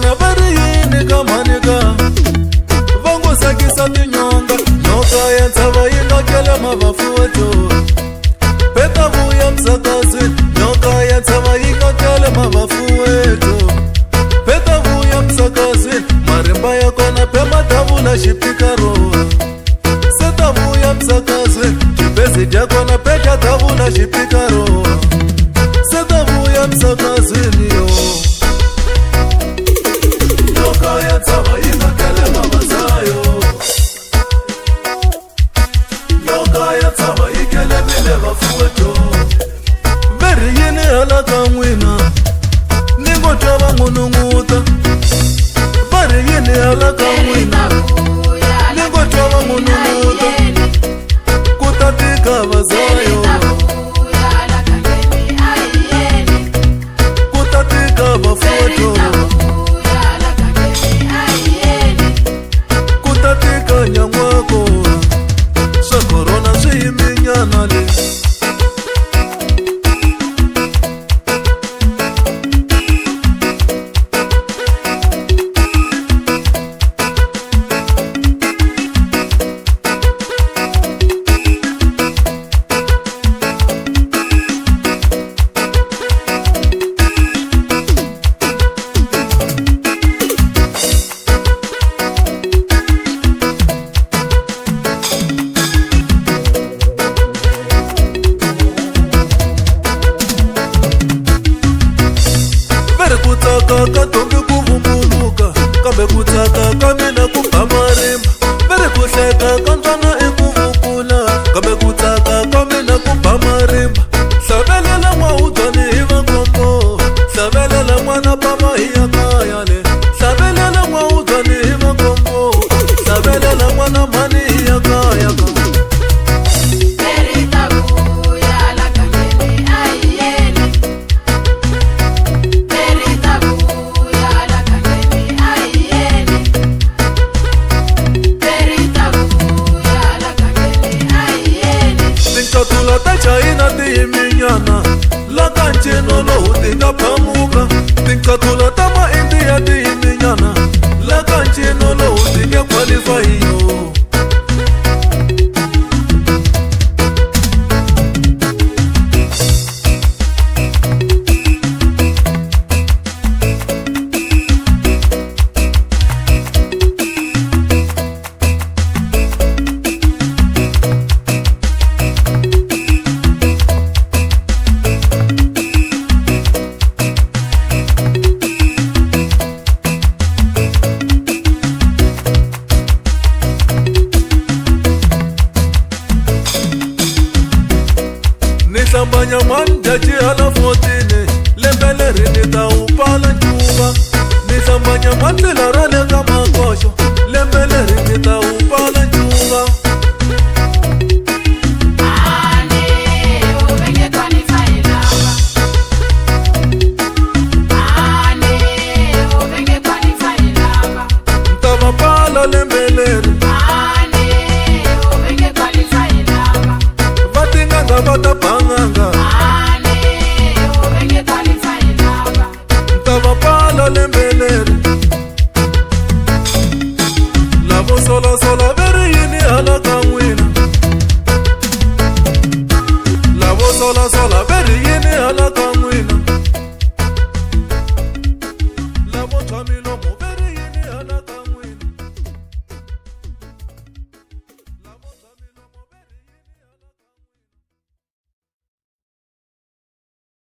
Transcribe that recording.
vona vari yini ka manika va ngo sakisa tinyonga nyoka ya ntshava yi lokele mavafuweto peta vuya msakazweni nyoka ya ntshava yi lokele mavafuweto peta vuya msakazweni marimba ya kona pema tavula xipikaro se ta vuya msakazweni xibezi dya kona peta tavula xipikaro se ta vuya msakazweni yo nyoka ya ntshava yi lokele mavazayo nyoka ya ntshava yi kelevile vafuweto veri yini hala ka n'wina ni ngo twa va n'unun'uta vari yini hala ka n'wina ni ngo twa va n'unun'uta ku ta tika vazayo ku ta tika vafuweto ku ta tika nyangwako swa korona swi yiminyana leswi ka tombi ku vumbuluka kambe ku tsaka ka mina ku ba marimba veri ku hleka ka ntswana i ku vukula kambe ku tsaka ka mina ku ba marimba hlavelela n'waudzani hi vakombo hlavelela n'wana papa hi ya kaya le hlavelela n'waudzani hi vakombo hlavelela n'wana mhani hi ya kaya ka tincatula ta chayina ti yiminyana la ka ncino lowu ti nga phamuka tincatula ta maindiya ti yiminyana la ka ncino lowu ti nga khwalifayiyo hlambanya manjaji hala 14 lembe leri ni ta wu pala ncuva ni hlambanya mandlela ra le